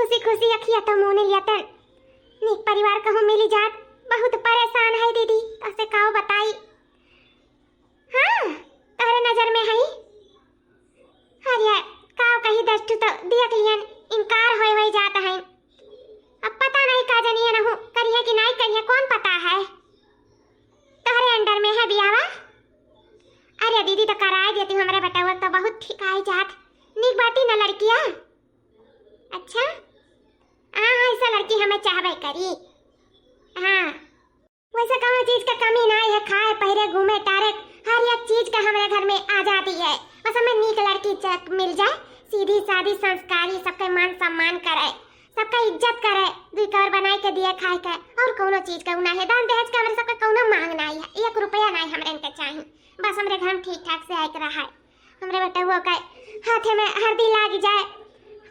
खुशी खुशी अखिया तो मुँह लिया तन नीक परिवार कहूँ मिली जात बहुत परेशान है दीदी कैसे काओ बताई। हाँ तोहरे नजर में है अरे काओ कहीं दस्तु तो देख लियन इनकार होई जाता है। अब पता नहीं का जनिए न हूँ करिए कि नहीं करिए कौन पता है। तोहरे अंडर में है बियावा। अरे दीदी तो कराए देती हूँ हमारे बेटा तो बहुत ठीक आई जात नीक बाटी न लड़किया। अच्छा हाँ ऐसा लड़की हमें चाहबे करी। हाँ वैसे कौन चीज का कमी नहीं है खाए पहरे घूमे टारे हर एक चीज का हमारे घर में आ जाती है। बस हमें नीक लड़की मिल जाए सीधी सादी संस्कारी सबका मान सम्मान करे सबका इज्जत करे दुई कवर बनाए के दिए खाए के और कोनो चीज का ना है दान दहेज का हमारे सबका कोनो मांग नहीं है 1 रुपया नहीं हमरे इनके चाहिए। बस हमारे घर में ठीक ठाक से आके रहा है हमारे बेटा वो का हाथे में हल्दी लाग जाए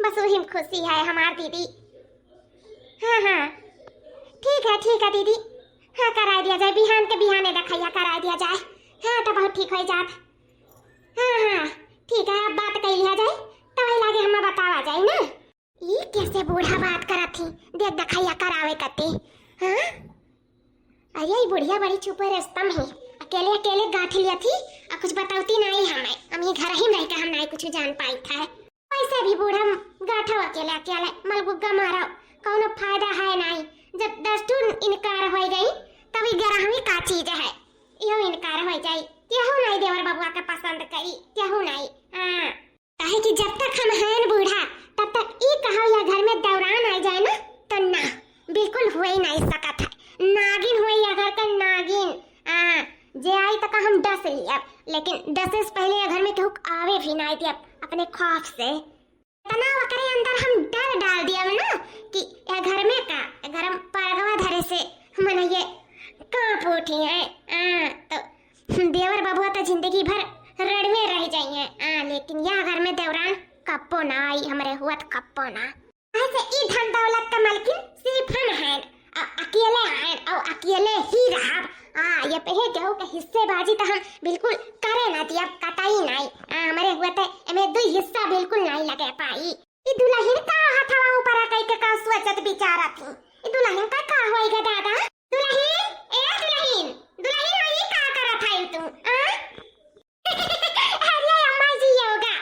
बस वही में खुशी है हमार दीदी। हाँ हाँ ठीक है दीदी। हाँ करा दिया जाए बिहान के बिहाने रखैया करा दिया जाए। हाँ तो बहुत ठीक हो जात। हाँ ठीक है अब बात कर लिया जाए तब लागे हमें बतावा जाए ना। ये कैसे बूढ़ा बात करत थी देख दखैया करावे कते। हाँ अरे ये बुढ़िया बड़ी चुप रस्तम है अकेले अकेले गाठ लिया थी और कुछ बताती नहीं हमें हम ये घर ही नहीं का हम नहीं कुछ जान पाई था। वैसे भी बूढ़ा गाठो अकेले अकेले मलगुग्गा मारो कोनो फायदा है नहीं। जब दस्तूर इनकार हो गई तभी 11वीं का चीज है यो इनकार हो जाए केहू नहीं देवर बबुआ का पसंद करी केहू नहीं। हाँ कहे कि जब तक हम हैं बूढ़ा तब तक ये कहो या घर में दौरान आ जाए ना तो ना बिल्कुल हो ही नहीं सकत है। नागिन हुई या घर का नागिन। हाँ जे आई तक हम डस लिया लेकिन डसे से पहले या घर में केहू आवे भी नहीं दिया अपने खौफ से तनाव करे अंदर हम डर डाल दिया ना कि या घर में का घर में परगवा धरे से मन ये कांप उठी है। तो देवर बबुआ तो जिंदगी भर रड़वे रह जाइए लेकिन यह घर में दौरान कप्पो ना आई हमारे हुआ कप्पो ना। ऐसे ई धन दौलत का मालकिन सिर्फ हम हैं अकेले हैं और अकेले ही रहा। ये पहे केहू के हिस्सेबाजी तो हम बिल्कुल करे ना दिया कतई नहीं। हमारे हुआ तो हमें 2 हिस्सा बिल्कुल नहीं लगे पाई। ई दुल्हन का हथवा ऊपर कई के का सोचत बिचारा थी ई दुल्हन का होएगा दादा। दुल्हन दुल्हन दुल्हन ये का करत है तू। अरे अम्मा जी योगा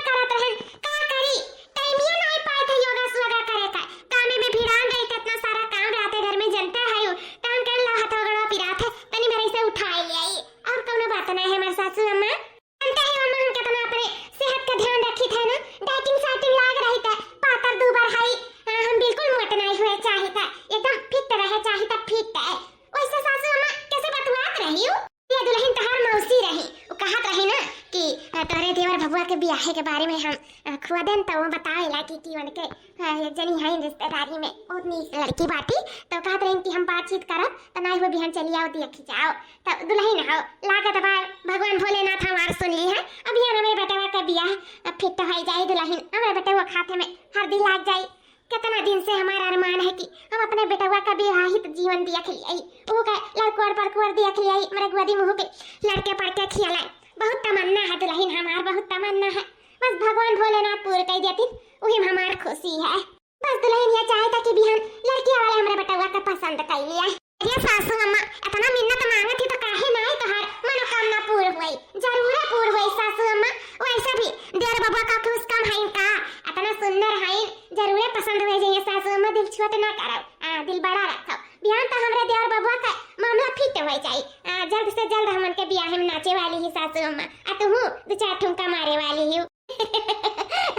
करत रहन का करी टाइमियो नहीं पाए थे योगा स्वगा करे का कामे में भिड़ान गई त इतना सारा काम रहते घर में जनता है काम कर ला हाथ गड़ा पिरात है तनी मेरे से उठा ले आई और कोनो बात नहीं है हमारे सासू अम्मा जानते हैं अम्मा हम कितना अपने सेहत का ध्यान रखी था ना डाइटिंग साइटिंग लाग रही था पातर 2 बार हाई हम बिल्कुल मोटे नहीं हुए चाहिए था एकदम फिट रहे चाहिए था फिट है। वैसे सासू अम्मा कैसे बतवात रही हो ये दुल्हन तहार मौसी रही वो कहत रही ना कि तोरे देवर भगवा के ब्याह के बारे में हम खुदन तो बताए ला कि उनके एक जनी है रिश्तेदारी में बहुत नीक लड़की बाटी तो कहत रही कि हम बातचीत करब तो नहीं वो बिहान चली आओ देख जाओ तो दुल्हन हो लागत बा भगवान भोलेनाथ हमार सुन ली है अभी हमारे बेटा का ब्याह फिट हो जाए दुल्हन हमारे बेटे वो खाते में हल्दी लाग जाए। कितना दिन से हमारा अरमान है कि हम अपने बेटवा का विवाहित जीवन देख लिया वो का लड़कोर परकोर देख लिया मेरे गोदी मुँह पे लड़के पड़के खियाला बहुत तमन्ना है दुल्हन हमार बहुत तमन्ना है बस भगवान भोलेनाथ पूरे कर देती वही हमार खुशी है। बस दुल्हन ये चाहता कि बिहान लड़की वाले हमारे बेटवा का पसंद कर लिया। ये सासू अम्मा इतना मिन्नत मांगत थी तो काहे नहीं तोहार मनोकामना पूर्ण हुई जरूर पूर्ण हुई सासू अम्मा। वैसे भी देवर बाबा का कुछ कम है का इतना सुंदर है जरूर पसंद हो जाए सासू अम्मा दिल छोट ना करो दिल बड़ा रखो बिहान तो हमारे देवर बाबा का मामला फिट हो जाए जल्द से जल्द हम उनके ब्याह में नाचे वाली ही सासू अम्मा तू 2-4 ठुमका मारे वाली हूँ।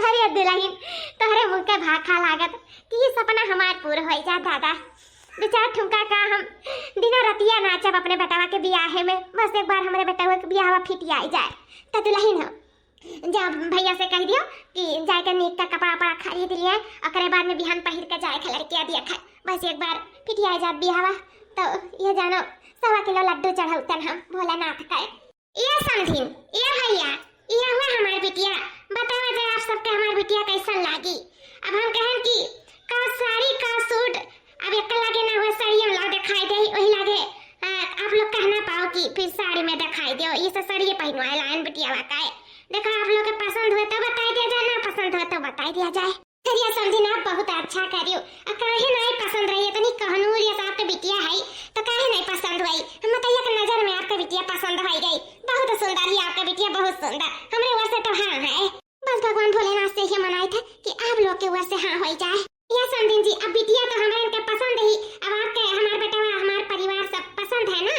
अरे दुल्हन तोहरे मुँह के भाखा लागत कि ये सपना हमार पूरा हो जा दादा 2-4 ठुमका का हम दिना रतिया नाचब अपने बेटवा के ब्याह में बस एक बार हमारे बेटवा के ब्याह फिट आ जाए तो दुल्हन हो जब भैया से कह दियो कि जाके नीक का कपड़ा वपड़ा खरीद लिए और बाद में बिहान पहिर के जाए लड़किया दिया खाए बस एक बार फिट आ जाए ब्याह तो ये जानो 1.25 किलो लड्डू चढ़ाउतन हम भोलेनाथ का। ये समझिन ये भैया ये हुआ हमार बिटिया बतावा जाए आप सबके हमार बिटिया कैसा लागी। अब हम कहें कि का साड़ी का सूट अब एक लागे ना हुआ साड़ी हम लोग दिखाई दे वही लागे आप लोग कहना पाओ कि फिर साड़ी में दिखाई दो ये सब साड़ी पहनवाए लाइन बिटिया का देखो आप लोग के पसंद हुए तो बता दिया जाए ना पसंद हुए तो बता दिया जाए। करिया समझिन आप बहुत अच्छा करियो। काहे नहीं पसंद रही इतनी कहनूर ये साहब के बिटिया है तो काहे नहीं पसंद हुई। हम तैया के नजर में आपका बिटिया पसंद हो गई। बहुत सुंदर ही आपका बिटिया, बहुत सुंदर। हमरे ओर से तो हाँ है। बस भगवान भोलेनाथ से ही मनाई था कि आप लोग के ओर से हाँ हो जाए। या समझिन जी अब बिटिया तो हमारे इनके पसंद ही। अब आपके हमारे बेटा हमारे परिवार सब पसंद है ना।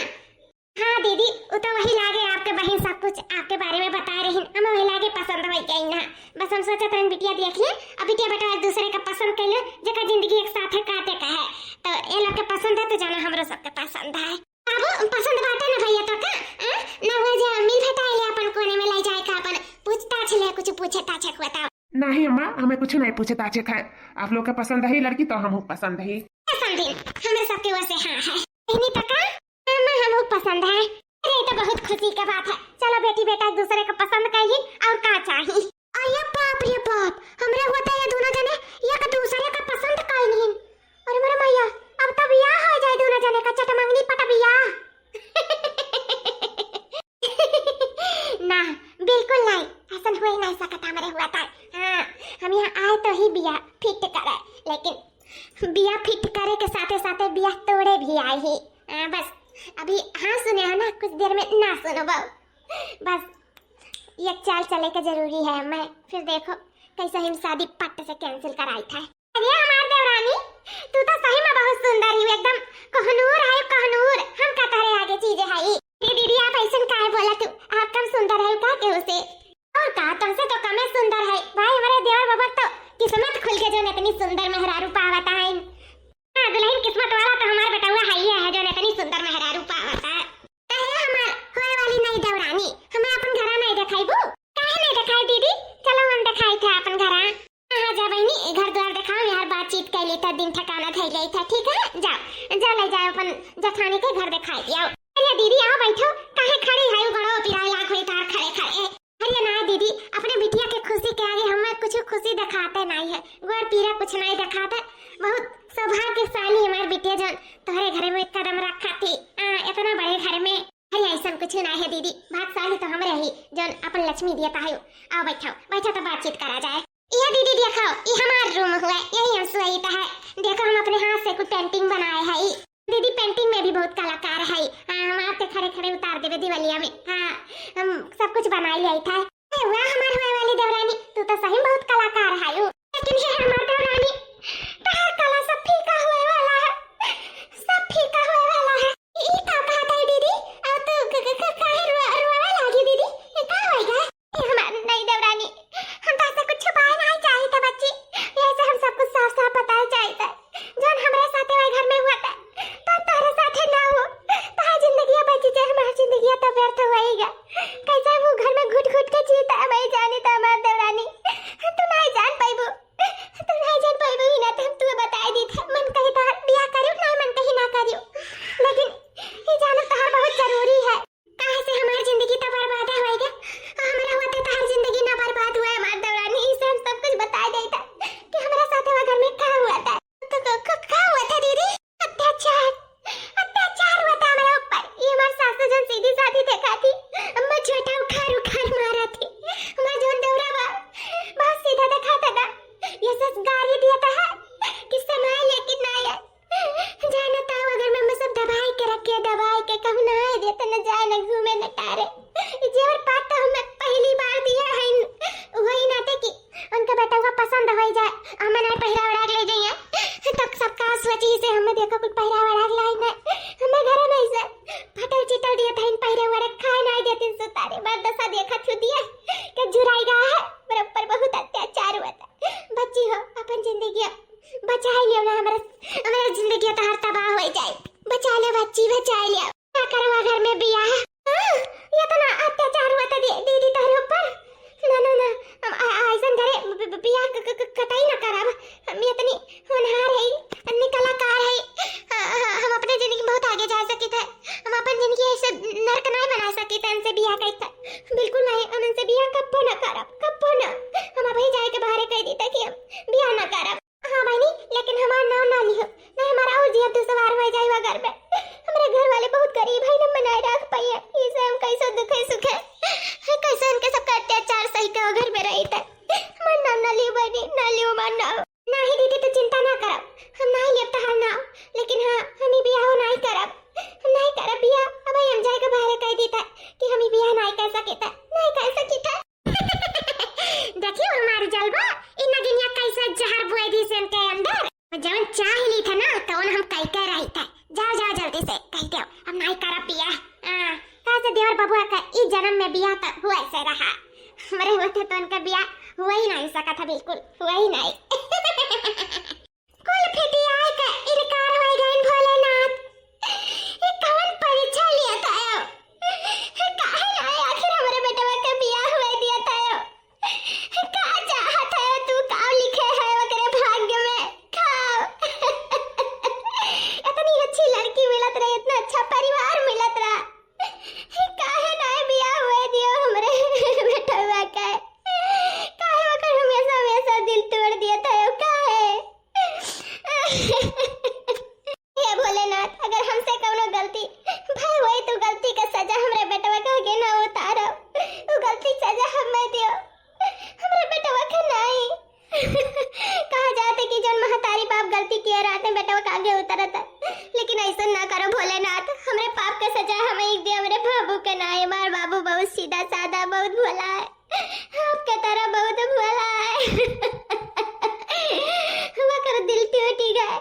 हाँ दीदी वो तो वही लागे आपके बहन सब कुछ आपके बारे में बता रही। हम वही लागे पसंद हो गई ना। बस हम सोचा था बिटिया देख ले। अब बिटिया बेटा एक दूसरे का पसंद कर लो जगह जिंदगी एक साथ है काटे का है तो ये लोग के पसंद है तो जाना हमरो सबके पसंद है। अब पसंद बाटे ना भैया तो का ना वो जे मिल भेटा ले अपन कोने में ले जाए का अपन पूछताछ ले कुछ पूछे ताछ बताओ। नहीं अम्मा हमें कुछ नहीं पूछे ताछे खाए। आप लोग का पसंद है लड़की तो हम पसंद है। समझिन हमरे सबके ओर से हाँ है। नहीं तो का हम पसंद है। अरे तो बहुत खुशी का बात है। चलो बेटी बेटा एक दूसरे को पसंद करिए और का चाहिए। अरे बाप रे बाप हमरे होता ये दोनों जने एक दूसरे का पसंद काई नहीं। अरे मेरे मैया अब तो बियाह हो जाए दोनों जने का चटमंगनी पटा बियाह। ना बिल्कुल नहीं ऐसा हो ही नहीं सकता मेरे हुआ था। हाँ हम यहाँ आए तो ही बियाह फिट करे लेकिन बियाह फिट करे के साथे साथे बियाह तोड़े भी आए ही। बस अभी हाँ सुने हो ना कुछ देर में ना सुनो बहु। बस ये चाल चले का जरूरी है। मैं फिर देखो कैसे हम शादी पट्ट से कैंसिल कराई था। अरे हमार देवरानी तू तो सही में बहुत सुंदर ही एकदम कहनूर है कहनूर। हम का तारे आगे चीजें है दीदी आप ऐसा काहे बोला तू आप कम सुंदर है का केहू से और का तुमसे तो कम सुंदर है भाई। हमारे देवर बाबा तो किस्मत खुल के जो इतनी सुंदर मेहरारू पावता है। हां दुल्हन किस्मत वाला तो हमारा बेटा हुआ है जो इतनी सुंदर मेहरारू पावता है। कहे हमार होए वाली नहीं देवरानी हमें अपन घर नहीं दिखाईबू। काहे नहीं दिखाई दीदी चलो हम दिखाई थे अपन घर। हां जा बहनी घर द्वार दिखाओ यार बातचीत कर लेता दिन ठिकाना थई ले था ठीक है। जाओ जा ले जाओ अपन जठानी के घर दिखाई दियो। अरे दीदी आओ बैठो काहे खड़ी है गड़ो पिराई लाख होई तार खड़े खड़े। अरे ना दीदी अपने बिटिया के खुशी के आगे हमें कुछ खुशी दिखाते नहीं है गोर पीरा कुछ नहीं दिखाते। बहुत सौभाग्यशाली हमारे बिटिया जन तोहरे घर में कदम रखा थी इतना बड़े घर में। अरे ऐसा कुछ नहीं है दीदी भाग्यशाली तो हमरे ही जन अपन लक्ष्मी देता है। आओ बैठो बैठो तो बातचीत करा जाए। ये दीदी देखो ये हमारा रूम हुआ यही हम सोईता है। देखो हम अपने हाथ से कुछ पेंटिंग बनाए है दीदी। पेंटिंग में भी बहुत कलाकार है। हम आपके खड़े खड़े उतार देवे दिवालिया में। हाँ हम सब कुछ बना लिया था। वाह हमारे हुए वाली देवरानी तू तो सही बहुत कलाकार है। लेकिन ये हमारी देवरानी तार कला सब फीका हुए वाला है सब फीका हुए वाला है। ये का बात है दीदी अब तो काहे रोवा लागी दीदी ये का होएगा। ये हमारी नहीं देवरानी हम तो ऐसा कुछ छुपाए नहीं चाहिए था बच्ची। ऐसे हम सब कुछ साफ साफ बताए चाहिए था जौन हमारे साथे वही घर में हुआ था तो तारे साथे ना हो तार जिंदगी बची जाए हमारी जिंदगी तो व्यर्थ होएगा। कैसा वो घर में घुट घुट के जीता है मैं जानी तो हमारी देवरानी तू नहीं जान पाइबो तू नहीं जान पाइबो ही ना तो हम तुम्हें बताई दी था। मन कही तो बियाह करियो ना मन कही ना करियो लेकिन ये जाना तो हर बहुत जरूरी है। काहे से हमारी जिंदगी तो बर्बाद होएगा हमारा हुआ तो हर जिंदगी ना बर्बाद हुआ है हमारी देवरानी। इसे हम सब कुछ बताई दी था कि हमारे साथ वह घर में क्या हुआ था। तो क्या हुआ था दीदी अत्याचार हुआ था हमारे ऊपर। ये हमारे सासू जन सीधी साधी देखा थी मैं छोटा उखाड़ उखाड़ मारा थी। हमारा जोन देवरा बहुत सीधा देखा था ना ये सच गाली दिया था कि समय लेकिन ना आया जाना था अगर मैं सब दबाई के रखे दबाई के कहूँ ना आए देते न जाए न घूमे न तारे जेवर पात तो हमें पहली बार दिया है वही ना थे कि उनका बेटा हुआ पसंद हो जाए हमें नहीं पहरा वड़ा ले जाइए तब सबका सोची से हमें देखो कुछ पहरा वड़ा लाई ना हमें घर में से फटल चिटल दिया था इन पहरे वड़ा खाए नहीं देते सो तारे बार दशा देखा छू दिया कि जुराई गा है मेरे ऊपर बहुत अत्याचार हुआ था। बच्ची हो अपन जिंदगी बचा लियो ना हमारे जिंदगी तो हर तबाह हो जाए। बचा ले बच्ची बचा लियो क्या करवा घर में बियाह ये तो ना अत्याचार हुआ था दीदी तेरे ऊपर ना ना ना ऐसा घरे बियाह कतई ना करब। हम इतनी होनहार है अन्य कलाकार है हम अपने जिंदगी बहुत आगे जा सके थे। हम अपन जिंदगी ऐसे नरक नहीं बना सके थे उनसे बियाह कैसा बिल्कुल नहीं। हम उनसे बियाह कब्बो ना करब कब्बो ना। हम अभी जाए के बाहर कह दी था कि हम बियाह ना करब। हाँ बहनी लेकिन हमारा नाम ना लियो नहीं हमारा और जिया तो सवार हो जाएगा घर में। हमारे घर वाले बहुत गरीब है ना बनाए रख पाइए इसे हम कैसे दुखे सुखे कैसे उनके सबका अत्याचार सही के घर में रही था। हमारा नाम ना लियो बहनी ना लियो हमारा नाम करब, हम नहीं लेब तहार नाम, लेकिन हाँ हम बियाह नहीं करब, हम नहीं करब बियाह। अब हम जाए के बाहर कह देता कि हम बियाह नहीं कर सकेता, नहीं कर सकीता। देखियो हमार जलवा इन नगिनिया कैसा जहर बुए दी से इनके अंदर, जब चाह ली था ना तो हम कह के रही था, जाओ जाओ जल्दी से कह दो हम नहीं करब बियाह। कहा से देवर बबुआ का इस जन्म में बियाह तो हुआ ऐसे रहा, मरे हुए थे तो उनका बियाह हुआ ही नहीं सका था, बिल्कुल हुआ ही नहीं। कुल फेटी आए का इनकार हो गए भोलेनाथ, ये कौन परीक्षा लिया था यो, काहे ना आखिर हमारे बेटवा का बियाह हुआ दिया था यो, का चाहत है तू, का लिखे है वकरे भाग्य में, खाओ। इतनी अच्छी लड़की मिलत रही, इतना अच्छा परिवार मिलत रहा, काहे ना बियाह हुआ दियो हमरे बेटवा का, काहे वकर हमेशा हमेशा दिल तोड़ दिया था यो, काहे। हे भोलेनाथ, अगर हमसे कौनो गलती भाई हुई तो गलती का सजा हमरे बेटवा का के ना उतारो, वो गलती सजा हमें दियो, हमरे बेटवा का नहीं। कहा जाते कि जन महतारी बाप गलती किया रात में बेटवा का आगे उतरता, लेकिन ऐसा ना करो भोलेनाथ, हमरे पाप का सजा हमें एक दिया, मेरे बाबू का ना है, हमार बाबू बहुत सीधा साधा बहुत भोला है, आपके तरह बहुत भोला है। हुआ कर दिल टूट गए,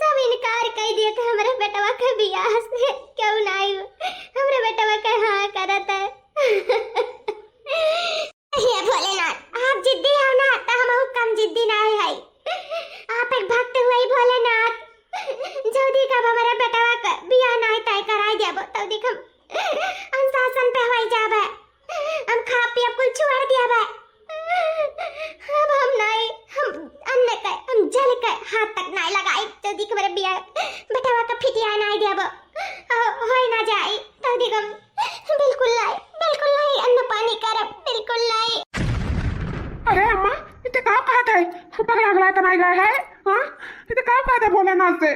सब इनकार कर दिए थे हमारे बेटवा के बियाह से, क्यों नहीं हमारे बेटवा का हाँ करता है। हे भोलेनाथ आप जिद्दी हो ना, तो हम कम जिद्दी नहीं है, आप एक भक्त हुए भोलेनाथ, जल्दी कब हमारे बेटवा का बियाह नहीं तय कराई देबो, तब देख हम अनुशासन पे होई जाबे, हम खा पी कुल छोड़ दियाबे, अब हम नहीं, हम अन्न के हम जल के हाथ तक नहीं लगाई, तो देख हमारे बियाह बेटवा का फिटिया नहीं देबो, होई ना जाए, तो देख हम बिल्कुल नहीं अन्न पानी करब, बिल्कुल नहीं। अरे अम्मा इतने काम कहा था, पगला अगला तो नहीं गए है, हाँ इतने काम कहा था भोलेनाथ से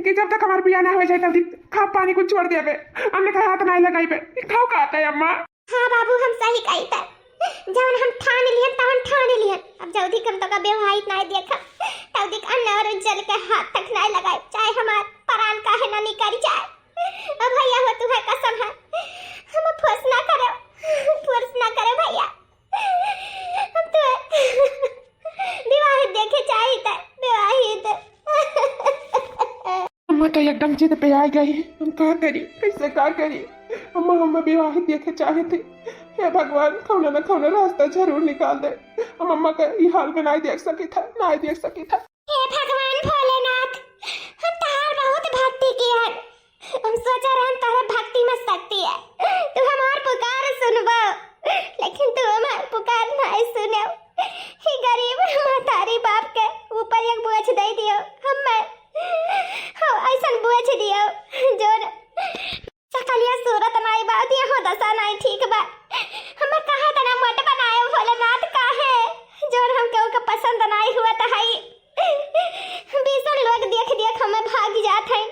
कि जब तक हमारे बियाह ना हो जाए तब तक खा पानी कुछ छोड़ दिया बे, अन्य का हाथ नहीं लगाई बे, खाओ कहता है अम्मा। हाँ बाबू हम सही कही था, जब हम ठान लियन तब हम ठान लियन, अब जल्दी कम तो का व्यवहारिक नहीं देखा, तब देख अन्न और जल के हाथ तक नहीं लगाए, चाहे हमार प्राण काहे ना निकल जाए। अब भैया हो तुम्हें कसम है, हम फोर्स ना करो भैया, हम तो विवाहित देखे चाहिए, विवाहित। अम्मा तो एकदम जिद पे आ गई, हम क्या करी, कैसे क्या करी, अम्मा हम विवाहित देखे चाहे थे, हे भगवान कौन न कौन रास्ता जरूर निकाल दे, हम अम्मा का ये हाल में नहीं देख सकी था। हे भगवान भोलेनाथ, हम तार बहुत भक्ति की है, हम सोचा रहे तारा भक्ति में शक्ति है, तू हमार पुकार सुनबो, लेकिन तू हमार पुकार नहीं सुनो, ही गरीब महतारी बाप के ऊपर एक बोझ दे दियो, हमें ऐसा बोझ दियो जो सकलिया सूरत नहीं बा दिया हो, दशा नहीं ठीक बा, हमें कहा तना मोट बनाए भोलेनाथ, काहे जो हम केहू के पसंद नहीं हुआ तो है, बीसन लोग देख हमें भाग जात है,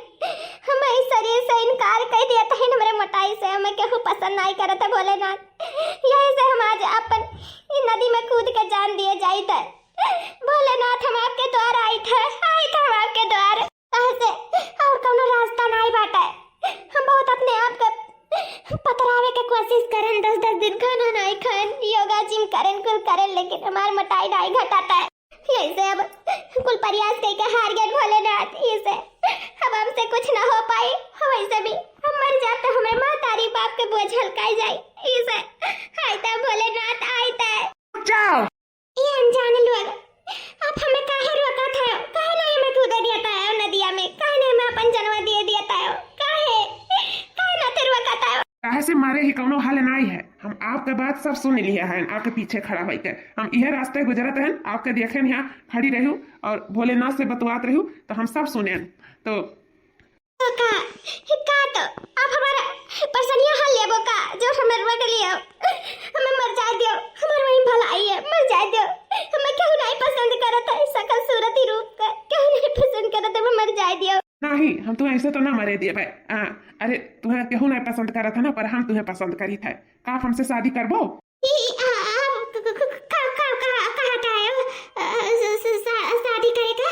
हमें इस शरीर से इनकार कर दिया था, हमारे मोटाई से हमें केहू पसंद नहीं करता भोलेनाथ, यही से हम आज अपन इन नदी में कूद के जान दिए जाई थे भोलेनाथ, हम आपके द्वार आई थे हम आपके द्वार, ऐसे और कोनो रास्ता नहीं बाटा, हम बहुत अपने आप का पतरावे के कोशिश करें, 10 दिन खाना नहीं खाएं, योगा जिम करें, लेकिन हमार मोटाई नहीं घटाता है, ऐसे अब कुल प्रयास करके हार गए भोलेनाथ, इसे अब हमसे कुछ ना हो पाई, वैसे भी हम मर जाते, हमें महतारी बाप के बोझ हल्काई जाए, इसे आइता भोलेनाथ आइता जाओ ये अनजाने लोग, आप हमें काहे रोका था, काहे नहीं हमें कूद दिया था नदिया में, काहे नहीं हमें अपन जनवा दिया था, काहे ना ते रोका था, काहे से मारे ही कोनो हाल नहीं है, हम आपके बात सब सुन लिया है, आपके पीछे खड़ा होके हम यह रास्ते गुजरत हैं, आपके देखे यहाँ खड़ी रहूं और भोलेनाथ से बतवात रहूं, तो हम सब सुने, तो तो आप हमारा परसनिया हल लेबो का, जो हमें रोक लियो, हमें मर जाए दियो, हमार वही भलाई है, मर जाए दियो, हमें क्यों नहीं पसंद करत है, सकल सूरती रूप का क्यों नहीं पसंद करत है, मर जाए दियो। नहीं हम तुम्हें ऐसे तो ना मरे दिए भाई, अरे तुम्हें केहू नहीं पसंद करा था ना, पर हम तुम्हें पसंद करी था, का आप हमसे शादी करबो? शादी करेगा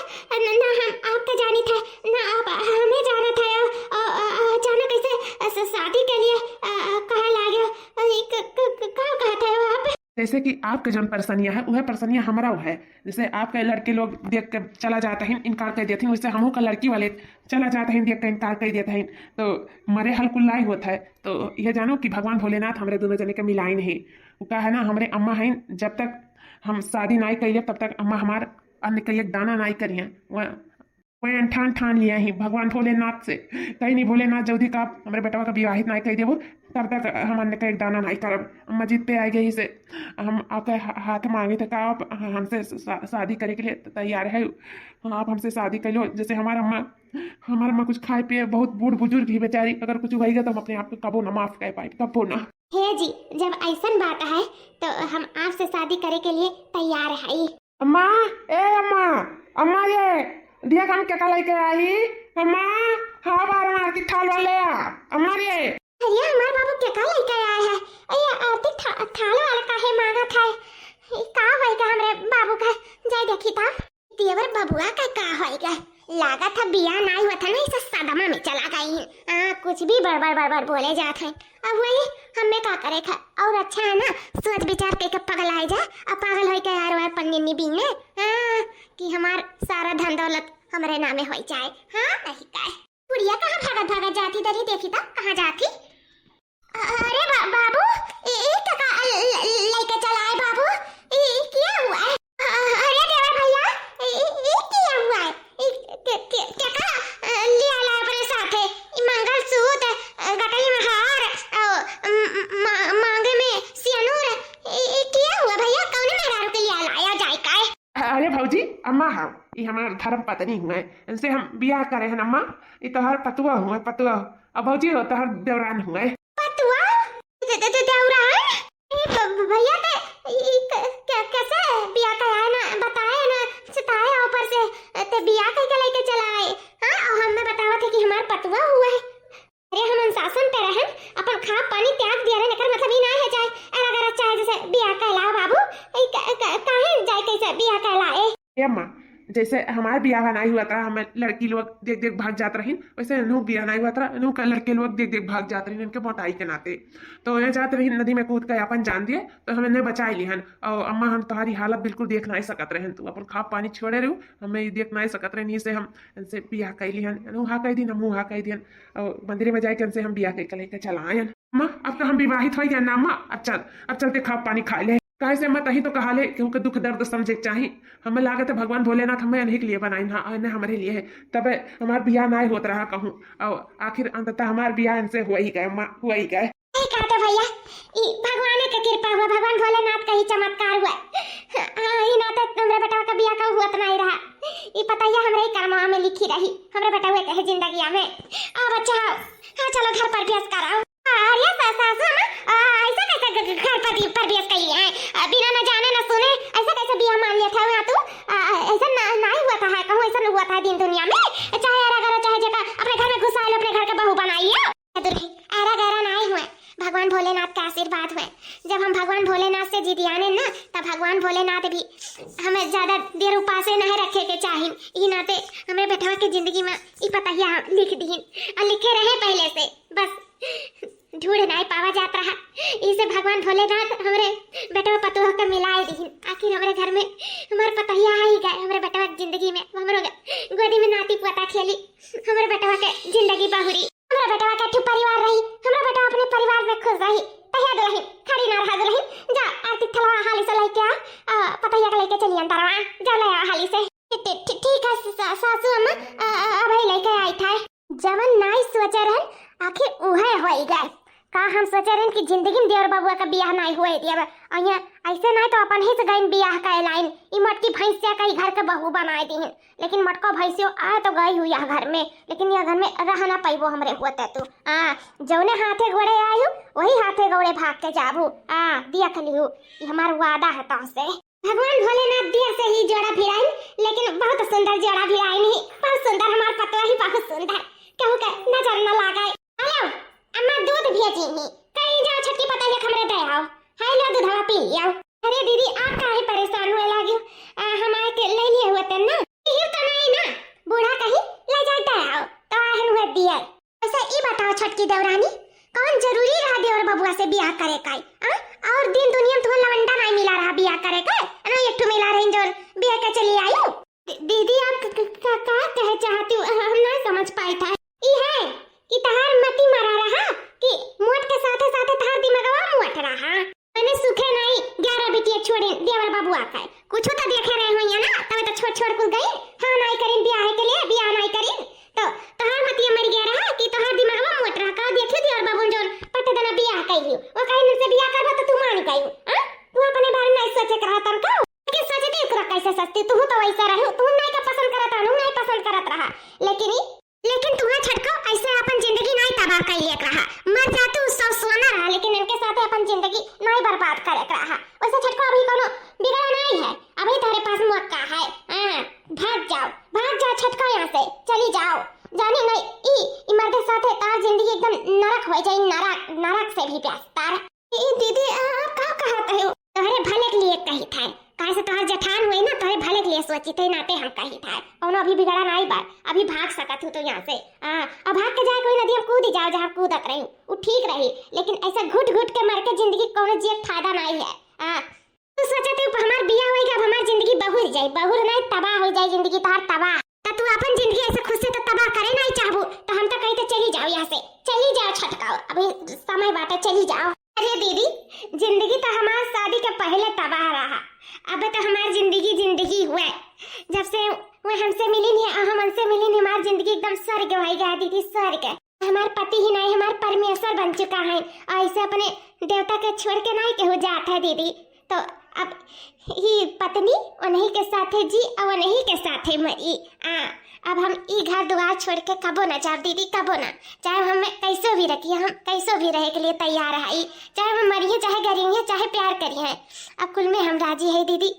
जैसे कि आपके जो परेशानियां है वह परेशानियां हमारा है। जैसे आपके लड़के लोग देख के चला जाते हैं इनकार कर देते हैं, वैसे हमहू का लड़की वाले चला जाते हैं देख के इनकार कर देते हैं, तो मरे हल कुल्लाई होता है। तो यह जानो कि भगवान भोलेनाथ हमारे दोनों जने के मिलाई नहीं। वो कहा है ना हमारे अम्मा हैं, जब तक हम शादी नहीं करिए तब तक अम्मा हमार अन्न का एक दाना नहीं करिए। वह ठान ठान लिया ही भगवान भोलेनाथ से, कहीं नहीं भोलेनाथ जल्दी का आप हमारे बेटवा का विवाहित नहीं कर देवो तब तक हम अन्न का एक दाना नहीं करब। अम्मा जीत पे आई गई से हम आपके हाथ मांगे थे का आप हमसे शादी करे के लिए तैयार है, आप हमसे शादी कर लो। जैसे हमारा अम्मा कुछ खाए पिए बहुत बूढ़ बुजुर्ग ही बेचारी, अगर कुछ होगा तो हम अपने आप को कबो ना माफ कर पाए, कबो ना। हे जी, जब ऐसा बात है तो हम आपसे शादी करे के लिए तैयार है। अम्मा अम्मा अम्मा ये दिया काम क्या लेके आई अम्मा, हाँ बार मार की थाल वाले अम्मा ये अरे हमारे बाबू क्या लेके आए हैं? अरे आरती थाल वाला काहे मांगा था? का होएगा हमरे बाबू का? जाय देखी था देवर बबुआ का होएगा। लागा था बिया नहीं हुआ था ना, इसे सदमा में चला गई। कुछ भी बड़बड़ बोले जाते हैं। अब वही हमें का करे था। और अच्छा है ना सोच विचार के पगल आए जा, अब पागल हो के यार पन्नी बीने कि हमार सारा धन दौलत हमारे नामे हो जाए। हाँ नहीं काय बुढ़िया कहाँ भागत जाती दरी देखी था कहाँ जाती? अरे बाबू क्या लेके चला है बाबू? क्या हुआ है? अरे देवर भैया क्या हुआ है? क्या लिया ला अपने साथे मंगलसूत्र, गटई में हार, मांगे में सिंदूर, क्या हुआ भैया? कौन मेहरारू के लिया लाया जाए काय? अरे भौजी अम्मा हाँ ये हमारा धर्म पत्नी हुए, इनसे हम ब्याह करे हैं अम्मा। ये तो हर पतुआ हुए पतुआ, अब भौजी हो तो हर देवरान हुए। पतुआ देवरान भैया कैसे ब्याह कराया ना बताया ना सिताया ऊपर से ते ब्याह करके लेके चला आए। हाँ और हमें बतावा थे कि हमारा पतुआ हुआ है। अरे हम अनुशासन पे रहन अपन खा पानी त्याग दिया रे, लेकर मतलब ही ना है जाए अगर अच्छा है जैसे ब्याह कहला बाबू काहे जाए कैसे ब्याह कहलाए। अम्मा जैसे हमारे ब्याह नहीं हुआ था हमें लड़की लोग देख देख भाग जाते रही, वैसे नू ब्याह नहीं हुआ था नू का लड़के लोग देख देख भाग जाते रही इनके मोटाई के नाते। तो ये जाते रही नदी में कूद कर अपन जान दिए तो हमें नहीं बचाई लिहन। और अम्मा हम तुम्हारी हालत बिल्कुल देख नहीं सकत रहे, तू अपन खा पानी छोड़े रहू हमें देख नहीं सकत रहे, नहीं से हम इनसे ब्याह कर लिहन। हा कह दिन हम हा कह दियन और मंदिर में जाके इनसे हम ब्याह करके लेकर चलायन। अम्मा अब तो हम विवाहित हो गया ना अम्मा, अब चलते खा पानी खा ले। काहे से मत ही तो कहा ले क्योंकि दुख दर्द समझे चाहिए। हमें लागत है भगवान भोलेनाथ हमें इन्हीं के लिए बनाई ना हमारे लिए है, तब हमारा ब्याह ना होत रहा कहूँ और आखिर अंततः हमारा ब्याह इनसे हुआ ही गए हुआ ही गए। भैया भगवान का कृपा हुआ, भगवान भोलेनाथ का ही चमत्कार हुआ। ही ना तो हमरे बेटा का ब्याह का हुआ तो नहीं रहा, ये पता है हमरे कर्मा में लिखी रही हमरे बेटा हुए कहे जिंदगी में। अब अच्छा हाँ चलो घर पर ब्याह कराओ। अरे सासू ऐसा कैसे घर पर ब्याह कर लिया है बिना न जाने न सुने? ऐसा कैसे ब्याह मान लिया था वहाँ? तू ऐसा नहीं हुआ था है कहूँ, ऐसा नहीं हुआ था दिन दुनिया में। चाहे अरा गरा चाहे जगह अपने घर में घुसा लो, अपने घर का बहू बनाइए। अरा गरा नहीं हुआ, भगवान भोलेनाथ का आशीर्वाद हुआ। जब हम भगवान भोलेनाथ से जीत आने ना तब भगवान भोलेनाथ भी हमें ज्यादा देर उपासे नहीं रखे के चाहिए। ई नाते हमें बेटवा की जिंदगी में ई पता ही लिख दी और लिखे रहे पहले से, बस ढूंढ नहीं पावा जाता रहा। इसे भगवान भोलेनाथ हमारे बेटवा पतुआ का मिलाए दी। आखिर हमारे घर में हमारे पतहिया आ ही गए हमारे बेटवा की जिंदगी में। हमारे गोदी में नाती पोता खेली, हमारे बेटवा के जिंदगी बहुरी, हमारे बेटवा का ठू परिवार रही, हमारे बेटवा अपने परिवार में खुश रही, तहिया रही खड़ी ना रहा रही। जा आरती थला हाली से लेके आ पतहिया का लेके चली अंदरवा जा ले हाली से। ठीक है सासू अम्मा अब ही लेके आई था। जवन नाई सोचा रहन आखिर उहे होई गए। का हम सोचे रहे कि जिंदगी में देवर बबुआ का ब्याह नहीं हुए दिया अइया ऐसे नहीं तो अपन ही से गई ब्याह का लाइन ई मटकी भैंसिया का घर के बहू बनाए दी है। लेकिन मटका भैंसियो आए तो गई हुई घर में, लेकिन यह घर में रहना पैबो हमरे हुआ तू जौने हाथे गोड़े आयु वही हाथे गोड़े भाग के जाबू। देख लियो ये हमारा वादा है तो से। भगवान भोलेनाथ दिया से ही जोड़ा भिड़ाई, लेकिन बहुत सुंदर जोड़ा भिड़ाई नहीं, बहुत सुंदर हमारा पतवा ही बहुत सुंदर कहूँ का नजर न लगाए। हेलो अम्मा दूध भेजी ही कहीं जाओ छठी पता है हमरे दे आओ। हेलो दूधवा पी लियो। अरे दीदी आप काहे परेशान हुए लागियो? हमारे के ले लिए हुए तन ना ये तो नहीं ना बूढ़ा कहीं ले जाता आओ तो आहन हुए दिया। ऐसा ई बताओ छटकी देवरानी कौन जरूरी रहा देवर बबुआ से ब्याह करे काई और दिन दुनिया में तुम्हें लवंडा नहीं चाहती हूँ हम नहीं समझ पाई था ई है कि तहार मती मरा रहा कि मोट के साथे साथे तहार दिमागवा मोट रहा मैंने सुखे नहीं 11 बिटिया छोड़े देवर बाबू आका कुछ तो देखे रहे हो या ना तब तो छोड़ छोड़ कुल गई हां नहीं करिन ब्याह के लिए ब्याह नहीं करिन तो तहार मती मर गया रहा कि तहार दिमागवा मोट रहा का देखे देवर बाबू जोन पट देना ब्याह कइयो वो कहीं से ब्याह करबा तो तू मान कइयो हां तू अपने बारे में सोचे रहा तन का के सोचे दे एकरा कैसे सस्ती तू तो वैसा रहो तू नहीं का पसंद करत रहू नहीं पसंद करत रहा लेकिन तुम्हारा छटको ऐसे अपन जिंदगी नहीं तबाह कर लिया रहा मर जा तू सब सोना रहा लेकिन इनके साथ अपन जिंदगी नहीं बर्बाद करे रहा वैसे छटको अभी कोनो बिगड़ा नहीं है अभी तेरे पास मौका है भाग जाओ छटको यहाँ से चली जाओ जाने नहीं ई मर्द साथे तार जिंदगी एकदम नरक हो जाए नरक से भी प्यास तार ई दीदी आप का कहते हो तोहरे भले के लिए कही था काहे से तोहर जठान हुई ना तोहरे भले के लिए सोची थे नाते हम कही था और अभी बिगड़ा नहीं बार अभी भाग सकत हूँ तो यहाँ से अब भाग के जाए कोई नदी हम कूद जाओ जहाँ कूदत रही वो ठीक रही लेकिन ऐसा घुट घुट के मर के जिंदगी कोनो जिए फायदा नहीं है तू सोचते हो हमार बियाह होएगा अब हमार जिंदगी बहुर जाए बहुर नहीं तबाह हो जाए जिंदगी तोहर तबाह तो तू अपन जिंदगी ऐसे खुद से तो तबाह करे नहीं चाहबू तो हम तो कहीं तो चली जाओ यहाँ से चली जाओ छटकाओ अभी समय बाटे चली जाओ अरे दीदी जिंदगी तो हमार शादी के पहले तबाह रहा अब तो हमारी जिंदगी हुआ जब से वो हमसे मिली नहीं हम हमसे मिली नहीं हमारी जिंदगी एकदम स्वर्ग हो गया दीदी स्वर्ग हमारे पति ही नहीं हमारे परमेश्वर बन चुका है और ऐसे अपने देवता के छोड़ के नहीं के हो जाता है दीदी तो अब ही पत्नी उन्हीं के साथ जी और उन्हीं के साथ मरी अब हम ई घर द्वार छोड़ के कबो ना जाओ दीदी कबो ना चाहे हमें कैसो भी रखिए हम कैसो भी रहे के लिए तैयार है चाहे हम मरिए चाहे गरिए चाहे प्यार करिए अब कुल में हम राजी है दीदी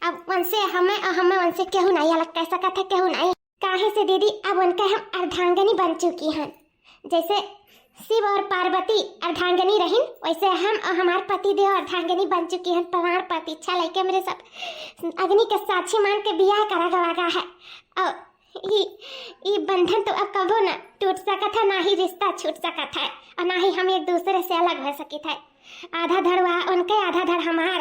अब उनसे हमें उनसे केहू नहीं अलग कह सका था केहू नहीं काहे से दीदी अब उनके हम अर्धांगनी बन चुकी हैं जैसे शिव और पार्वती अर्धांगनी रहीन वैसे हम और हमारे पति देव अर्धांगनी बन चुकी हैं प्रमाण प्रतीक्षा लेके मेरे सब अग्नि के साक्षी मान के बियाह करा गवा है और ये बंधन तो अब कबो ना टूट सका था ना ही रिश्ता छूट सका था और ना ही हम एक दूसरे से अलग हो सकी थे आधा धड़ वहाँ उनके आधा धड़ हमार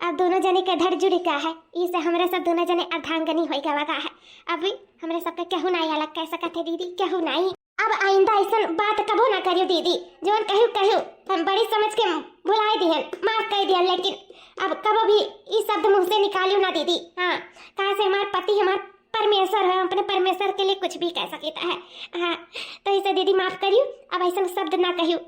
अब दोनों जने के धड़ जुड़ी का है इसे हमारे सब दोनों जने अर्धांगनी हो गवा है अभी हमारे सबके केहू नहीं अलग कह सका थे दीदी केहू नहीं अब आइंदा ऐसा बात कबो ना करियो दीदी जो कहू हम बड़ी समझ के बुलाई दिहन माफ कर दिया लेकिन अब कबो भी इस शब्द मुंह से निकालियो ना दीदी हाँ कहाँ से हमारे पति हमारे परमेश्वर है अपने परमेश्वर के लिए कुछ भी कह सकता है हाँ तो इसे दीदी माफ करियो अब ऐसा शब्द ना कहियो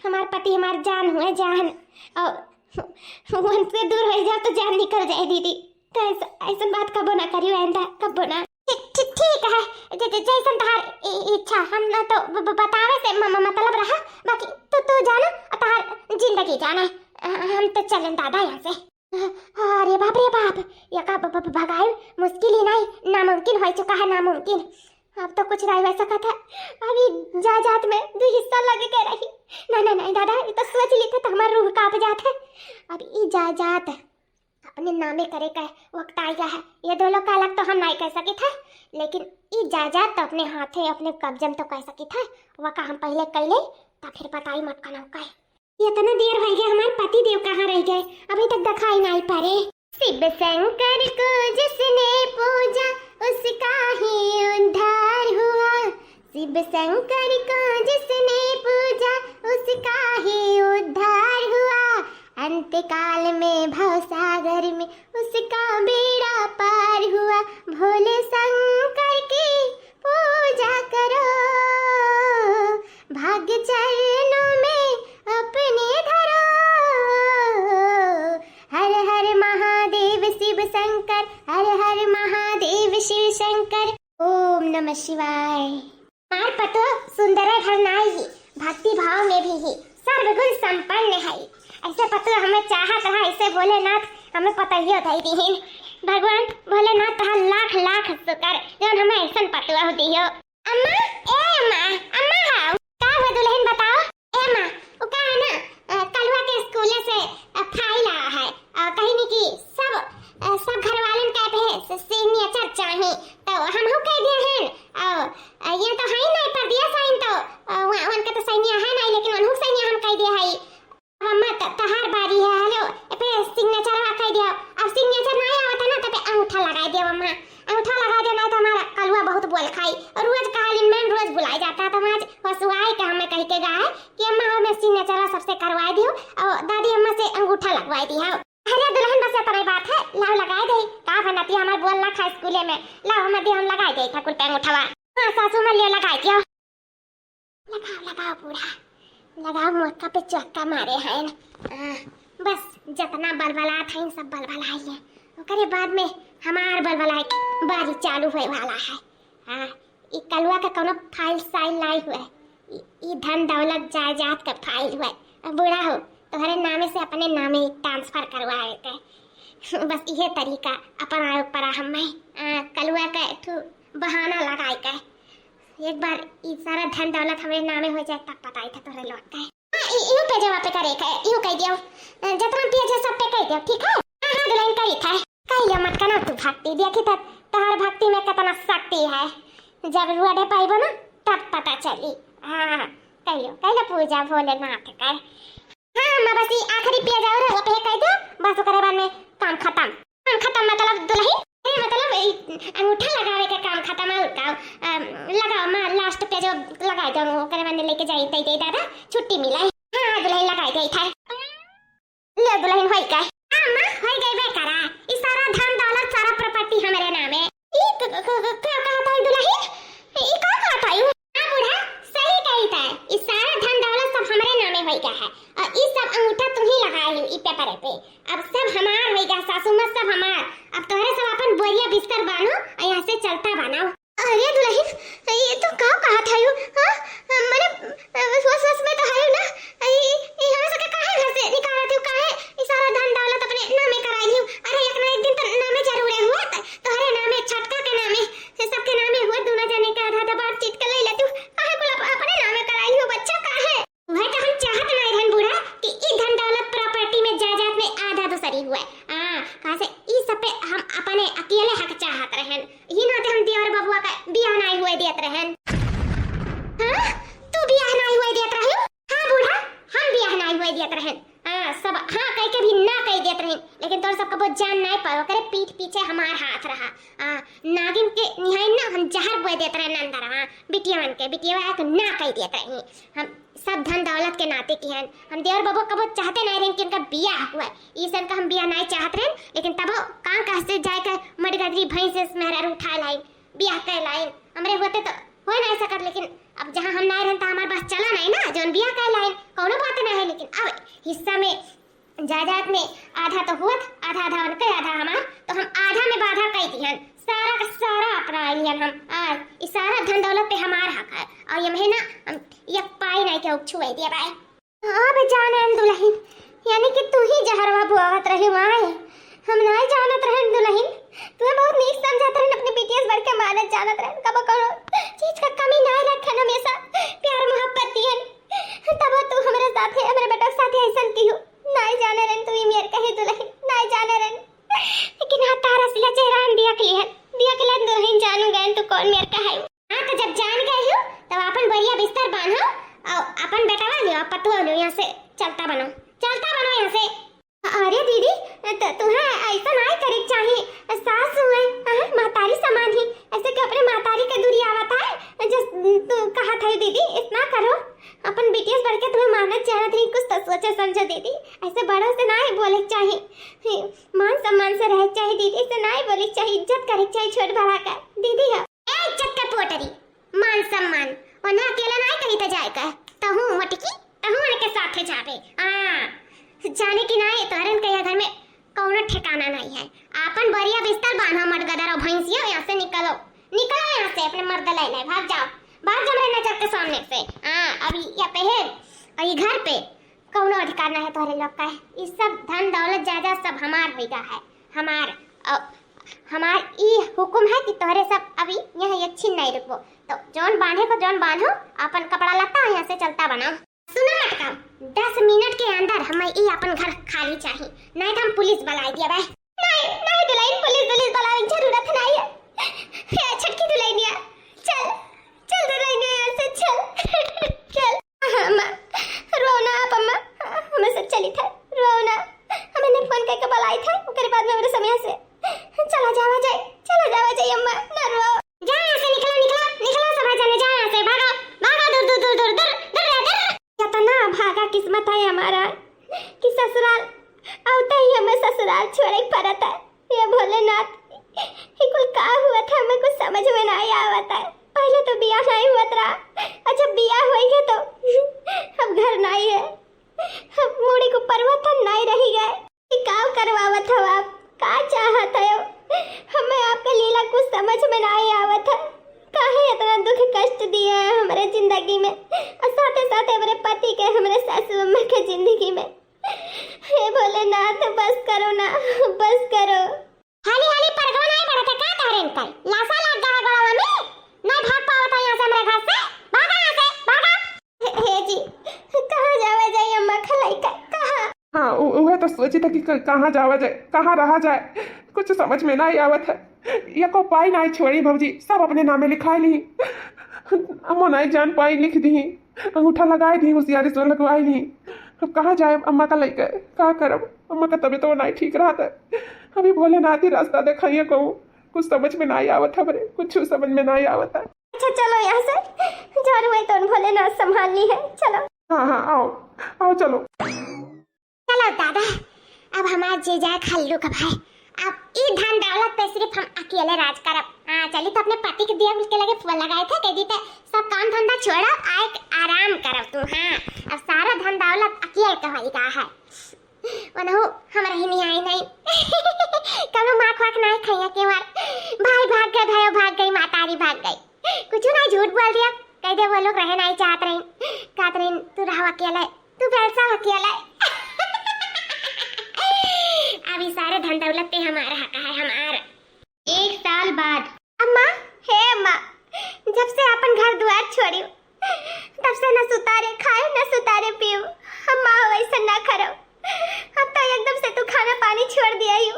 हमारे पति हमारे जान हुए जान और उनसे दूर हो जाओ तो जान निकल जाए दीदी तो ऐसा बात कबो ना करियो आइंदा कबो ना ठीक है जैसा तहार इच्छा हम ना तो बतावे से मतलब रहा बाकी तू जाना तहार जिंदगी जाना हम तो चलें दादा यहाँ से अरे बाप ये का भगाए मुश्किल ही नहीं नामुमकिन हो चुका है नामुमकिन अब तो कुछ नहीं वैसा था अभी जात में 2 हिस्सा लगे के रही नहीं दादा ये तो सोच ली थे तो हमारा रूह कांप जाता है अब ये जात अपने नामे करे का वक्त आ गया है ये दोनों का अलग तो हम नहीं कह सके थे लेकिन ये जायदाद तो अपने हाथे अपने कब्जे में तो कह सके थे वह का हम पहले कर ले तो फिर बताई मत का नौका है ये इतना देर हो गया हमारे पति देव कहाँ रह गए अभी तक दिखाई नहीं पड़े शिव शंकर को जिसने पूजा उसका ही उद्धार हुआ शिव शंकर को जिसने पूजा उसका ही उद्धार हुआ अंतकाल में भवसागर में उसका बेड़ा पार हुआ भोले शंकर की पूजा करो भाग्य चरणों में अपने धरो हर हर महादेव शिव शंकर हर हर महादेव शिव शंकर ओम नमः शिवाय मार पतो सुंदर घर नाई भक्ति भाव में भी ही सर्वगुण संपन्न है ऐसे पत्र हमें चाहत रहा ऐसे भोलेनाथ हमें पता ही होता ही भगवान भोलेनाथ लाख लाख शुक्र जो हमें ऐसा पतवा हो दियो अम्मा अम्मा हां का हुआ दुल्हन बताओ ए मां वो का है ना कलवा के स्कूल से फाइल आया है कहीं नहीं कि सब घर वालों का पे सिग्नेचर चाहिए तो हम हो कह दिए हैं ये तो है नहीं पर दिया साइन तो उनका तो साइन है नहीं लेकिन उन्होंने साइन हम कह दिया है अम्मा तहार बारी है हेलो पे सिग्नेचर कह दिया अब सिग्नेचर नहीं आवत है ना तो पे अंगूठा लगा दिया अम्मा अंगूठा लगा देना तो हमारा कलवा बहुत बोल चावल खाई और रोज कालिन में रोज बुलाई जाता था। आज हसुआई का हमें कह के गए कि अम्मा हमें सिग्नेचर सबसे करवा दियो और दादी अम्मा से अंगूठा लगवाई दी है। अरे दुल्हन बस इतना बात है, लाओ लगाए दे का बनती हमार बोल ना खा स्कूले में, लाओ हम दे हम लगाए दे ठाकुर पे अंगूठावा। हां सासू में ले लगाई दियो, लगाओ लगाओ पूरा लगाओ, मौका पे चक्का मारे हैं। बस जितना बलबला था सब बलबला है, ओकरे बाद में हमार बलबला बारी चालू होए वाला है। हां ई कलुआ का कोनो फाइल साइल लाई हुए, ई धन दौलत जायदाद का फाइल हुए, बूढ़ा हो तुम्हारे नामे से अपने नामे ट्रांसफर करवाए थे। बस ये तरीका अपन आयोग पर हमें कलुआ का एक बहाना लगाई के एक बार ई सारा धन दौलत हमारे नामे हो जाए तब पता ही था तोरे लौट के। यूं पे जवाब पे करे के यूं कह दियो, जितना पिए जे सब पे कह दियो, ठीक है। हां दुल्हन कही था कहियो मत कना तू भक्ति देखी त तोहर भक्ति में कितना शक्ति है, जब रुआडे पाइबो ना तब पता चली। हां कहियो पूजा भोलेनाथ कर। हां मैं बस आखिरी पिए जाओ रे वो पे कह दो, बस ओकरे बाद में काम खत्म मतलब दुल्हन मतलब अंगूठा लगावे का काम खत्म है। लगाओ मैं लास्ट पे जो लगा दो ओकरे बाद में लेके जाई दे दादा छुट्टी मिला। हां दुल्हन लगाई गई था, ले दुल्हन होई का मां होई गई बे करा, ई सारा धन दौलत सारा प्रॉपर्टी हमारे नाम है। ई क्या कहा था दुल्हन, ई का कहा था यू? हां बूढ़ा सही कही था, ई सारा धन दौलत सब हमारे नाम में होई का है और ई सब अंगूठा तुम ही लगाई ई पेपर पे, अब सब हमार होई का, सासू मां सब हमार। अब तोहरे सब अपन बोरिया बिस्तर बानो और यहां से चलता बनाओ। अरे दुल्हन ये तो का कहा था यू? हां मैंने वस में तो है ना, ये हमें सके काहे घर से निकाला तू, काहे ई सारा धन दौलत अपने नामे कराई लियो? अरे एक ना एक दिन तो नामे जरूर है हुआ तोहरे नामे, छटका के नामे, सबके नामे हुआ, दोनों जाने का आधा आधा बार चीट के ले ले तू, काहे को अपने नामे कराई लियो बच्चा काहे? वह तो हम चाहत नहीं रहन बूढ़ा कि ई धन दौलत प्रॉपर्टी में जायदाद में आधा तो सरी हुआ। कहां से ई सब पे हम अपने अकेले हक चाहत रहन, ही ना हम देवर बबुआ का बियाह नहीं हुए देत रहन। हां तू बियाह नहीं हुए देत रहन? हां बूढ़ा हम बियाह नहीं हुए देत रहन। सब हां कह के भी ना कह देत रहन, लेकिन तोर सबका बहुत जान नहीं पाओ करे पीठ पीछे हमार हाथ रहा। नागिन के निहाय ना हम जहर बोए देत रहन अंदर। बिटियावन के बिटिया को ना कह देत रहन, हम सब धन दौलत के नाते की हैं। हम देवर बबू कबो चाहते नहीं रहे कि उनका बियाह हुआ, ई सन का हम बियाह नहीं चाहत रहे, लेकिन तब कहां कहां से जाए के मडगदरी भैंस से मेहरा उठा लाई बियाह कर लाई, हमरे होते तो हो नहीं सकत, लेकिन अब जहां हम नहीं रहन त हमार बस चला नहीं ना, जोन बियाह कर लाई कोनो बात नहीं है। लेकिन अब हिस्सा में जायदाद में आधा तो हुआ, आधा आधा उनके आधा हमार, तो हम आधा में बाधा कह दिहन, सारा का सारा अपना लियन हम। आज इस सारा धन दौलत पे हमार हक है और ये महीना ये पाई नहीं के छुए दिया भाई। हां बे जाने दुल्हन, यानी कि तू ही जहरवा बुआवत रही माए, हम नहीं जानत रहन दुल्हन, तू बहुत नीक समझत रहन, अपने बीटीएस बढ़ के मानत जानत रहन, कब कोनो चीज का कमी नहीं रखन, हमेशा प्यार मोहब्बत दिहन, तब तू हमारे साथ है, हमारे बेटा के साथ ऐसा की हो नहीं जाने रहन, तू ही मेरे कहे दुल्हन नहीं जाने रहन, लेकिन हां तारा सिला चेहरा हम दिया के लन दुल्हन जानू गए तू कौन मेरे का है। हां तो जब जान गए हो तब अपन बढ़िया बिस्तर बांधो और अपन बेटा वा लियो पतुआ लियो, यहां से चलता बनो यहां से। अरे दीदी तो तुम्हें ऐसा नहीं करे चाहिए, सास हुए मातारी समान ही, ऐसे कि अपने मातारी के दूरी आवता है जो तू कहा था दीदी, इतना करो अपन बीटीएस बढ़ के तुम्हें मानत जानत नहीं, कुछ तो सोचे समझो दीदी, ऐसे बड़ों से नहीं बोले चाहिए, मान सम्मान से रहे चाहिए दीदी, से नहीं बोले चाहिए, इज्जत करे चाहिए छोट बड़ा का दीदी हो। ए इज्जत का पोटरी मान सम्मान और ना अकेला नहीं कहीं तो जाएगा, तहू मटकी तहू उनके साथ जावे। जाने की नहीं तोरन के घर में कौनो ठिकाना नहीं है, अपन बढ़िया बिस्तर बांधो मटगदर और भैंसियो, यहां से निकलो यहां से, अपने मर्द ले भाग जाओ, भाग जाओ मेरे नजर के सामने से। अभी ये पे है और ये घर पे कौनो अधिकार नहीं है तोरे लोग का, ये सब धन दौलत जायदाद सब हमार होइगा है, हमार ई हुक्म है कि तोरे सब अभी यहां ये छीन नहीं रुकबो, तो जौन बांधे को जौन बांधो, अपन कपड़ा लत्ता यहां से चलता बनाओ। सुनो मटका 10 मिनट के अंदर हमें ई अपन घर खाली चाहिए, नहीं तो हम पुलिस बुला दिया भाई। नहीं दुल्हन पुलिस बुलाने की जरूरत नहीं है, हे छटकी दुल्हनिया चल दुल्हनिया यहां से चल अम्मा रोना आप अम्मा हमें सब चली था रोना, हमने फोन करके बुलाई था, उसके बाद में मेरे समय से चला जावा जाए अम्मा ना रो, जा यहां से निकलो समझ में नहीं आवत है। पहले तो बिया नहीं हुआ था, अच्छा बिया हुई है तो अब घर नहीं है, अब मुड़ी को परिवर्तन नहीं रही गए। का करवावत हो आप, का चाहत है? हमें आपका लीला कुछ समझ में नहीं आवत है। काहे इतना दुख कष्ट दिए है हमारे जिंदगी में, और साथे साथे हमारे पति के, हमारे सासू अम्मा के जिंदगी में। हे भोलेनाथ बस करो ना, बस करो। हाली हाली परगवा नहीं बढ़त है का तारे इनका? लासा लग गया गड़ावा में, नहीं भाग पावत है यहाँ से हमारे घर से। भागा यहाँ से, भागा। हे जी, कहाँ जावे जाए अम्मा खलाई का, कहाँ? हाँ वह तो सोची था कि कहाँ जावा जाए, कहाँ रहा जाए, कुछ समझ में नहीं आवत है। ये को पाई नहीं छोड़ी भौजी, सब अपने नामे लिखा ली, अम्मा नहीं जान पाई, लिख दी, अंगूठा लगाई दी, होशियारी से लगवाई दी। अब कहाँ जाए अम्मा का लेकर, क्या करब? अम्मा का तबीयत तो नहीं ठीक रहा था। अभी भोलेनाथ ही रास्ता दिखाइए कहूँ, कुछ समझ में नहीं आवत है, बरे कुछ समझ में नहीं आवत है। अच्छा चलो यहाँ से, जान हुई तो भोलेनाथ संभाल ली है, चलो। हाँ हाँ आओ आओ चलो। चलो दादा, अब हमारा जे जाए खल्लू का भाई, अब ई धन दौलत पे सिर्फ हम अकेले राज करब। हाँ चली तो अपने पति के दिया के लगे फूल लगाए थे, कह दी थे सब काम धंधा छोड़ो, आए आराम करब तू। हाँ अब सारा धन दौलत अकेले का होई का है, वनहु हमरा ही नहीं आई नहीं। कनो माँ खाक नहीं खाइया के बार भाई भाग गए, भयो भाग गई, मातारी भाग गई, कुछ ना झूठ बोल दिया, कह दे वो लोग रहे नहीं चाहत रही, कहत रही तू रहो अकेले, तू बैठा अकेले। अभी सारे धन दौलत पे हमारा हक है, हमारा। 1 साल बाद अम्मा, हे अम्मा, जब से अपन घर द्वार छोड़ियो तब से न सुतारे खाए न सुतारे पियो, अम्मा वैसा ना करो। अब तो एकदम से तू खाना पानी छोड़ दिया यू।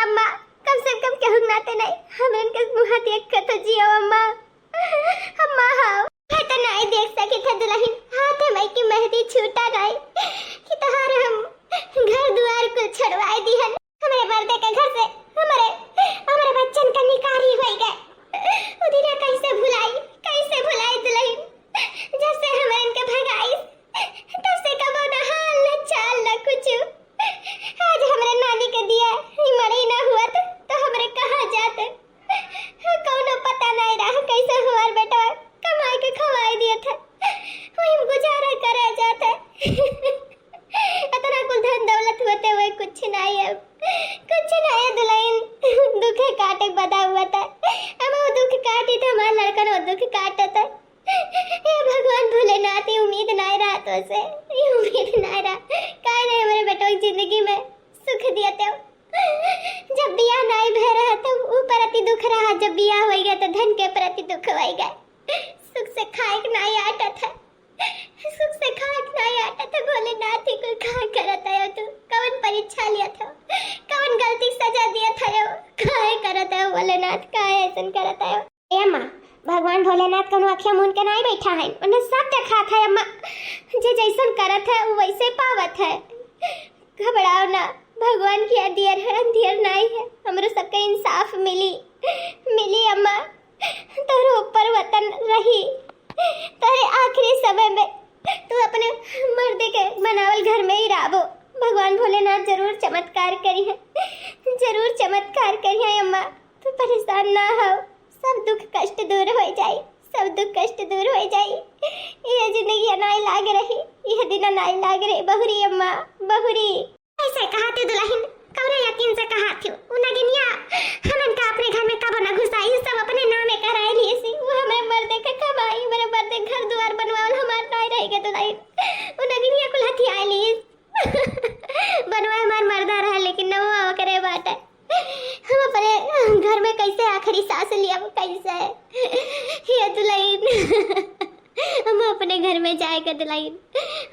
अम्मा कम से कम कहूँ नाते नहीं हमन के मुँह देख कर तो जियो अम्मा। अम्मा हाँ है तो नहीं देख सकी था दुल्हन हाथे मई की मेहंदी छूटा नहीं कि तोहार हम घर द्वार को छड़वाई दी है। हमारे बर्दे के घर से हमारे बच्चन का निकारी हो गए, उधर कैसे भुलाई दुल्हन, जब से हमारे इनके भगाई तब से कबो ना हाल न चाल न कुछ। आज हमारे नानी के दिया मरे ना हुआ तो हमारे कहाँ जाते, कौनो पता नहीं रहा कैसे हुआ बेटा कमाई के खवाई दिया था, वही गुजारा करा जाता। इतना कुल धन दौलत होते हुए कुछ नहीं है, कुछ नहीं है दुल्हन, दुख काटे बदा हुआ था, हम वो दुख काटी था, हमारा लड़का ने वो दुख काटा था। ये भगवान भोलेनाथ ही उम्मीद नहीं रहा तो से, ये उम्मीद नहीं रहा काहे नहीं हमारे बेटों की जिंदगी में सुख दिया थे। जब बिया नहीं भे रहा तो ऊपर अति दुख रहा, जब बिया हो गया तो धन के प्रति दुख हो गया। सुख से खाए नहीं आता था, सुख से खाए नहीं आता था, भोलेनाथ ही को कहाँ करता है तू, कौन परीक्षा लिया था, कौन गलती सजा दिया था, काहे करता है भोलेनाथ, काहे ऐसा करता है। ए अम्मा भगवान भोलेनाथ कनो अखिया मून के नहीं बैठा है, उन्हें सब देखा था अम्मा, जे जैसन करत है वो वैसे पावत है। घबराओ ना, भगवान की अंधियर है, अंधियर नहीं है, हमरो सबके इंसाफ मिली अम्मा। तोरे ऊपर वतन रही, तेरे आखिरी समय में तू अपने मर्दे के बनावल घर में ही रहो, भगवान भोलेनाथ जरूर चमत्कार करी है, जरूर चमत्कार करी है अम्मा। तू परेशान ना हो, सब दुख कष्ट दूर हो जाए, सब दुख कष्ट दूर हो जाए। यह जिंदगी नहीं लाग रही, यह दिन नहीं लाग रही बहुरी अम्मा, बहुरी। ऐसे कहा थी दुल्हन, कौरे यकीन से कहा थी उनगिनिया हमन का अपने घर में कब न घुसाई, सब अपने नामे कराए लिए सी, वो हमें मर्दे का कमाई, मेरे मर्दे घर द्वार बनवाल हमार नहीं रहेगा दुल्हन, उनगिनिया कुल हथी आए ली बनवाए हमार मर्दा रहा, लेकिन न हुआ करे बात है। हम अपने घर में कैसे आखिरी सांस लिया, वो कैसे ये दुल्हन हम अपने घर में जाएगा दुल्हन,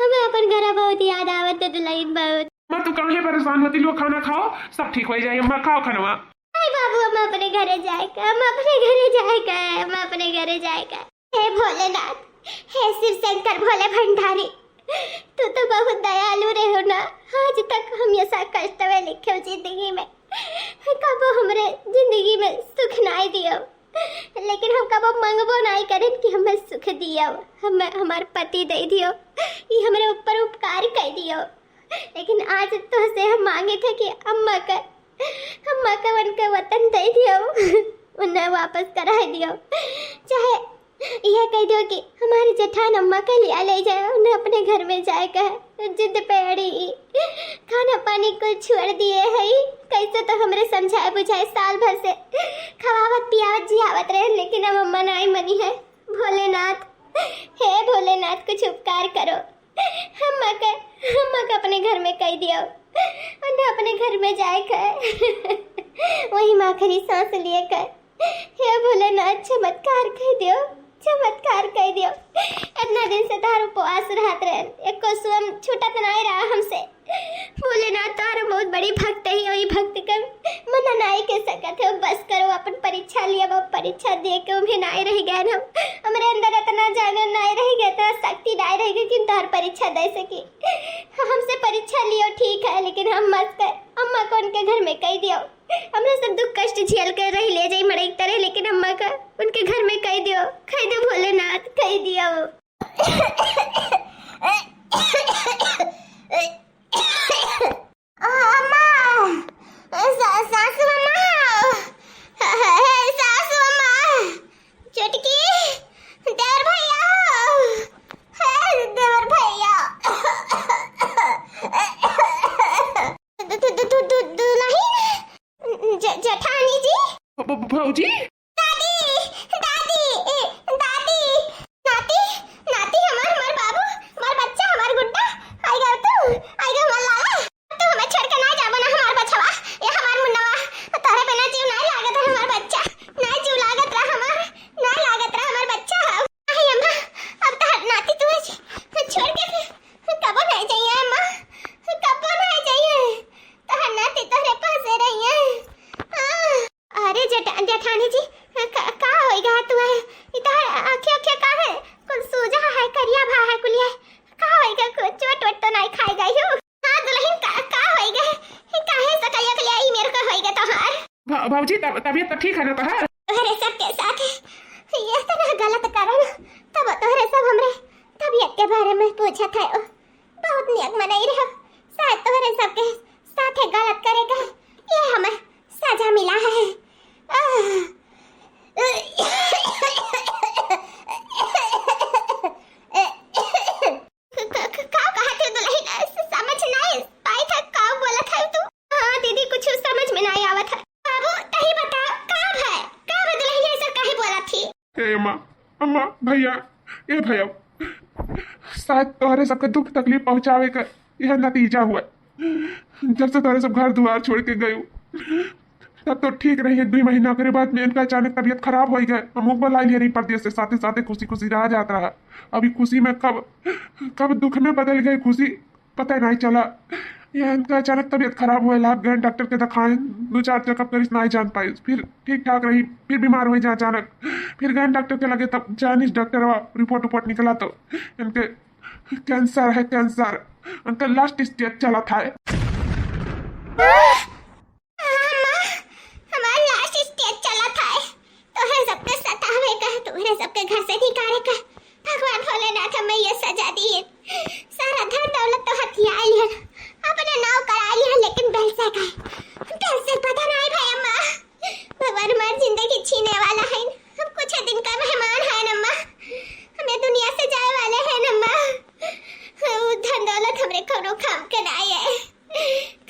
हमें अपन घर बहुत याद आवत है दुल्हन बहुत। माँ तू काहे परेशान होती, लो खाना खाओ सब ठीक हो जाए, अम्मा खाओ खाना। अरे बाबू हम अपने घरे जाएगा, हम अपने घरे जाएगा, हम अपने घरे जाएगा। हे भोलेनाथ, हे शिव शंकर भोले भंडारी, तू तो बहुत दयालु रहे हो ना, आज तक हम ये सब कष्ट में लिखे जिंदगी में, कबो हमरे जिंदगी में सुख नहीं दियो, लेकिन हम कबो मंगबो नहीं करे कि हमें सुख दियो, हमें हमार पति दे दियो, ये हमारे ऊपर उपकार कर दियो। लेकिन आज तो से हम मांगे थे कि अम्मा का उनका वतन दे दियो, उन्हें वापस करा दियो। चाहे यह कह दो कि हमारी जेठान अम्मा के लिया ले जाए, उन्हें अपने घर में जाए कहे। जिद पे अड़ी खाना पानी को छोड़ दिए है। कैसे तो हमरे समझाए बुझाए साल भर से खवावत पियावत जियावत रहे, लेकिन अब अम्मा नहीं मनी है। भोलेनाथ, हे भोलेनाथ कुछ उपकार करो। अम्मा का अपने घर में कह दियो, उन्हें अपने घर में जाए कहे। वही आखिरी सांस लिए कहे, हे भोलेनाथ चमत्कार कह दियो, चमत्कार कह दियो। इतना दिन से तार उपवास रहत रहे, एक को स्वयं छूटत नहीं रहा हमसे। भोलेनाथ तार बहुत बड़ी भक्त है, वही भक्त का मना नहीं के सकत है। बस करो, अपन परीक्षा लिया, वो परीक्षा दे के भी नहीं रह गए हम। हमारे अंदर इतना जागरण नहीं रह गया, इतना शक्ति नहीं रह गई कि तार परीक्षा दे सकी। हमसे परीक्षा लियो ठीक है, लेकिन हम मत कर अम्मा को उनके घर में कह दियो। हमरा सब दुख कष्ट झेल कर रह ले जाई मरे तरह, लेकिन अम्मा का उनके घर में कह दियो भोलेनाथ, कह दियो। अम्मा, सासू अम्मा, सासू अम्मा, चुटकी, देवर भैया, देवर भैया, जेठानी जी, भाऊजी, दादी, दादी, दादी, नाती, नाती, हमार बाबू, हमार बच्चा, हमार गुड्डा, आएगा हमार लाला। तू हमें छोड़ के ना जाबो ना, हमार बचवा, ये हमार मुन्नवा, तारे बिना जीव नहीं लागत है हमार बच्चा, नहीं जीव लागत रहा हमार, नहीं लागत रहा हमार बच्चा। आई अम्मा, अब तो नाती तू छोड़ के कबो नहीं जाइए अम्मा, कबो नहीं जाइए, तो नाती तोरे पास रही है। अरे जेठानी जी, का होएगा तुम्हें? इधर आँखें का है, कुछ सूजा है, करिया भा है, कुलिया का होएगा? कुछ चोट वोट तो नहीं खाई गई हो? हाँ दुल्हन, का होएगा? काहे सकैया के लिए मेरे को होएगा तोहार? भाऊजी तबीयत तो ठीक है ना तोहार? तोहरे सब के साथ ये तो ना गलत करो ना, तब तोहरे सब हमरे तबीयत के बारे में पूछा था। बहुत नियत मनाई रहो, शायद तोहरे सब के साथ गलत करेगा, ये हमें सजा मिला है। अम्मा, भैया, ये भैया, शायद तोहरे सबके दुख तकलीफ पहुंचावे का यह नतीजा हुआ। जब से तोहरे सब घर दुआर छोड़ के गए तब तो ठीक रही, 1-2 महीना के बाद में इनका अचानक तबीयत खराब हो गया। हम बुला लिए नहीं परदेश से, साथे साथे खुशी खुशी रहा जाता रहा। अभी खुशी में कब दुख में बदल गई खुशी पता नहीं चला। यह इनका अचानक तबीयत खराब हुआ, लाभ गए डॉक्टर के दिखाएं, 2-4 चेकअप करी, नहीं जान पाई, फिर ठीक ठाक रही, फिर बीमार हुई जा अचानक, फिर गए डॉक्टर के लगे, तब चाइनीज डॉक्टर रिपोर्ट निकला तो इनके कैंसर है, कैंसर उनका लास्ट स्टेज चला था। सबके घर से निकाले का भगवान भोलेनाथ हमें ये सजा दी है। सारा धन दौलत तो हथिया लिया, अपने नाव करा लिया, लेकिन बेल से पता नहीं भाई अम्मा, भगवान हमारी जिंदगी छीने वाला है। हम कुछ दिन का मेहमान है अम्मा, हमें दुनिया से जाए वाले हैं अम्मा। धन दौलत हमरे कोनो काम के नहीं है,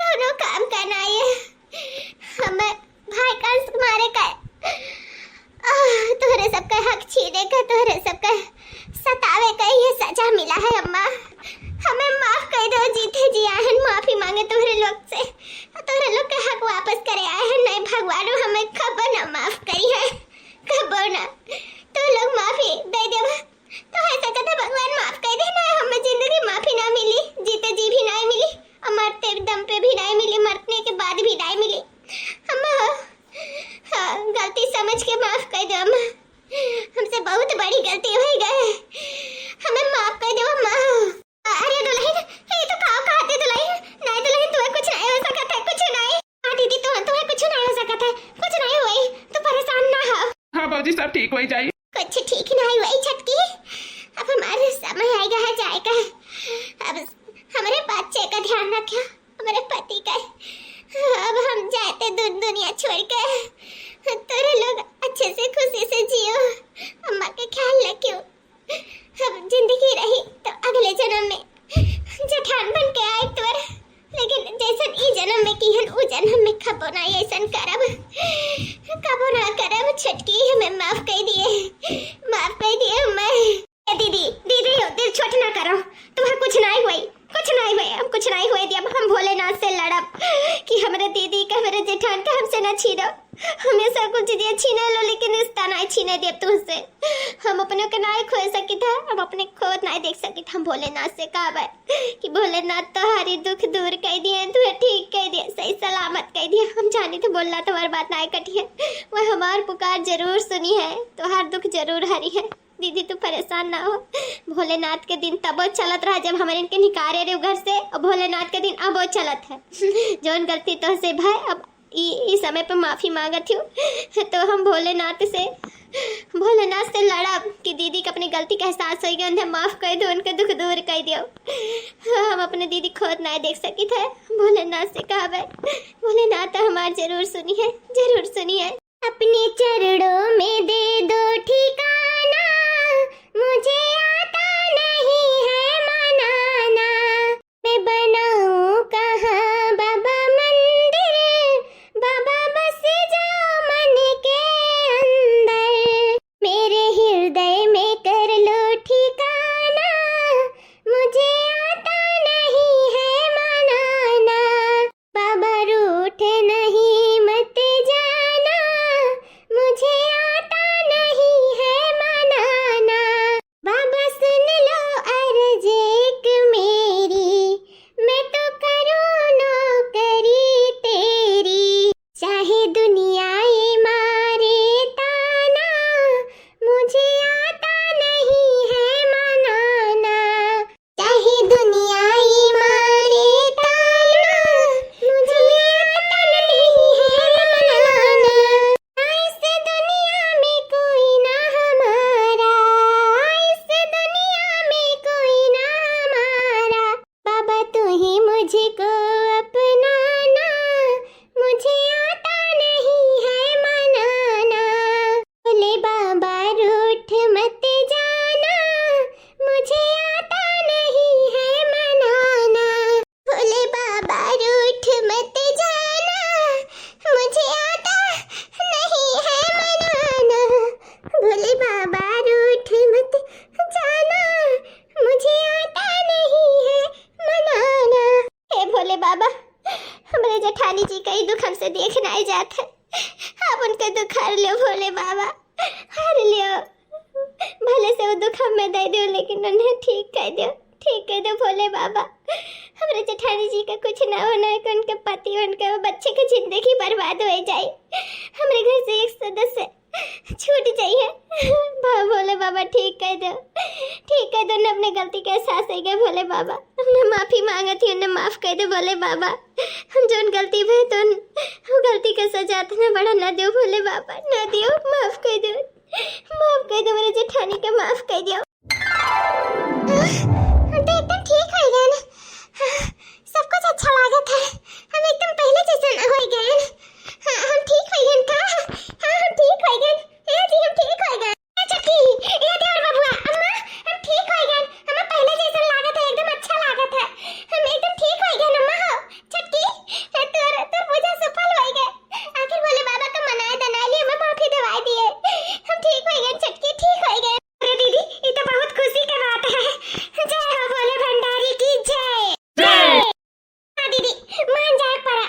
कोनो काम का नहीं है। हमें भाई कंस मारे का तोहरे सबका हक छीने का, तोहरे सबका सतावे का ये सजा मिला है अम्मा। हमें माफ कर दो, जीते जी आए हैं माफी मांगे तोहरे लोग से, तोहरे लोग के हक वापस करे आए हैं। नहीं भगवान हमें कबो ना माफ करी है, कबो ना। तो लोग माफी दे दे तो ऐसा कहते भगवान माफ कर दे ना, हमें जिंदगी माफी ना मिली, जीते जी भी नहीं मिली, मरते दम पे भी नहीं मिली, मरने के बाद भी नहीं मिली। अम्मा हाँ, गलती समझ के माफ कर दो अम्मा, हमसे बहुत बड़ी गलती हो गई, हमें माफ कर दो अम्मा। अरे दुल्हन, ये तो कहते दुल्हन, नहीं दुल्हन तुम्हें कुछ नहीं हो सकता है, कुछ नहीं। हाँ दीदी तुम्हें कुछ नहीं हो सकता है, कुछ नहीं हुई, तो परेशान ना हो। हाँ बाजी सब ठीक हो जाए, कुछ ठीक नहीं हुई छटकी, अब हमारे समय आएगा है जाएगा, अब हमारे बच्चे का ध्यान रखो, हमारे पति का। अब हम जाते दुनिया छोड़ के तोरे लोग अच्छे से खुशी से जियो, अम्मा के ख्याल रखियो। अब जिंदगी रही तो अगले जन्म में जेठान बन के आए तोर, लेकिन जैसन ई जन्म में की हन उ जन्म में खबो ना ऐसन करब, कबो ना करब। छटकी हमें माफ कर दिए हमें। दीदी दीदी हो, दिल छोट ना करो, तुम्हें कुछ नहीं हुई, हम कुछ नहीं हुए दी। अब हम भोलेनाथ से लड़ब कि हमारे दीदी का, हमारे जेठान का हमसे ना छीनो। हमेशा कुछ दिया छीने लो, लेकिन रिश्ता नहीं छीने दे तुझसे। हम अपने को नहीं खो सकी था, हम अपने खोद नहीं देख सकी था। हम भोलेनाथ से कहा कि भोलेनाथ तो हरी दुख दूर कर दिए, तू ठीक कर दिए, सही सलामत कर दिए। हम जानी थे बोलना तुम्हारी बात नहीं कटी है, वह हमार पुकार जरूर सुनी है, तो हर दुख जरूर हरी है। दीदी तू परेशान ना हो। भोलेनाथ के दिन तब चलत रहा जब हमारे इनके निकारे रे घर से, और भोलेनाथ के दिन अब चलत है। जौन गलती तो से भाई अब इस समय पे माफी मांगत हूँ, तो हम भोलेनाथ से लड़ब कि दीदी को अपनी गलती का एहसास हो गया, उन्हें माफ कर दो, उनके दुख दूर कर दियो। हम अपने दीदी खोद नहीं देख सकी थे। भोलेनाथ से कहा भोलेनाथ हमार जरूर सुनी है। अपने चरणों में दे दो ठिकाना, मुझे आता नहीं है मनाना। मैं बनाऊं कहाँ बाबा मंदिर, बाबा बस जाओ मन के अंदर। मेरे हृदय में कर लो ठिकाना, मुझे आता नहीं है मनाना। बाबा रूठ नहीं मत जाना, मुझे आता नहीं है मनाना। बाबा सुन लो अर्ज एक मेरी, मैं तो करूँ नौकरी तेरी। चाहे दुनिया ये मारे ताना, मुझे आता नहीं है मनाना। चाहे दुनिया ये मारे ताना, मुझे आता नहीं है मनाना। इस दुनिया में कोई ना हमारा, इस दुनिया में कोई ना हमारा। बाबा तू ही मुझको अपनाना, मुझे आता नहीं है मनाना। भोले बाबा रूठ मत जाना, मुझे आता नहीं है मनाना। भोले बाबा रूठ मत जाना, मुझे आता नहीं है मनाना। भोले बाबा रूठ मत जाना, मुझे आता नहीं है मनाना। हे भोले बाबा, हमारे जेठानी जी का ही दुख हमसे देखना ही जाता है, आप उनका दुख हर लो भोले बाबा, हर लो। भले से वो दुख हमें दे दो, लेकिन उन्हें ठीक कर दो भोले बाबा। हमारे जेठानी जी का कुछ ना होना है कि उनके पति, उनके बच्चे की जिंदगी बर्बाद हो जाए, हमारे घर से एक सदस्य छूट जाइए। भोले बाबा ठीक कर दो न, अपने गलती का एहसास हो गया भोले बाबा। हमने माफी मांगा थी, उन्हें माफ कर दो भोले बाबा। हम जो गलती भे तो वो गलती का सजा इतना बड़ा ना दो भोले बाबा, ना दियो, माफ कर दो मेरे जेठानी का, माफ कर दो। तो एकदम ठीक हो गए ना, सब कुछ अच्छा लागत है, हम एकदम पहले जैसे ना हो गए। हम ठीक हो गए का, हम ठीक हो गए, हम ठीक हो गए। चटकी ये देवर बबुआ, अम्मा हम ठीक हो गए, हम पहले जैसे लागत है, एकदम अच्छा लागत है, हम एकदम ठीक हो गए अम्मा। हो चटकी तोर पूजा सफल हो गए, आखिर भोले बाबा का मनाए दनाए लिए, हमें माफी दवा दिए, हम ठीक हो गए चटकी, ठीक हो गए। अरे दीदी ये तो बहुत खुशी की बात है, जय हो भोले भंडारी की जय। दीदी मान जाए पड़ा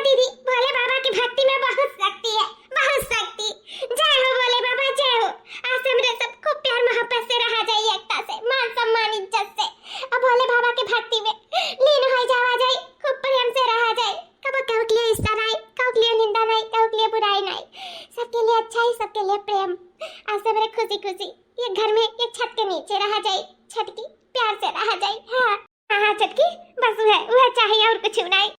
दीदी, भोले बाबा की भक्ति में बहुत शक्ति है, बहुत शक्ति। जय हो भोले बाबा, जय हो। आज से मेरे सब खूब प्यार मोहब्बत से रहा जाए, एकता से, मान सम्मान इज्जत से। अब भोले बाबा की भक्ति में लीन हो जावा जाए, खूब प्रेम से रहा जाए। कबो कहू के लिए रिश्ता नहीं, कहू के लिए निंदा नहीं, कहू के लिए बुराई नहीं, सबके लिए अच्छाई, सबके लिए प्रेम। आज से मेरे खुशी ये घर में एक छत के नीचे रहा जाए, छत की प्यार से रहा जाए। हाँ चटकी, बस वह चाहिए और कुछ नहीं।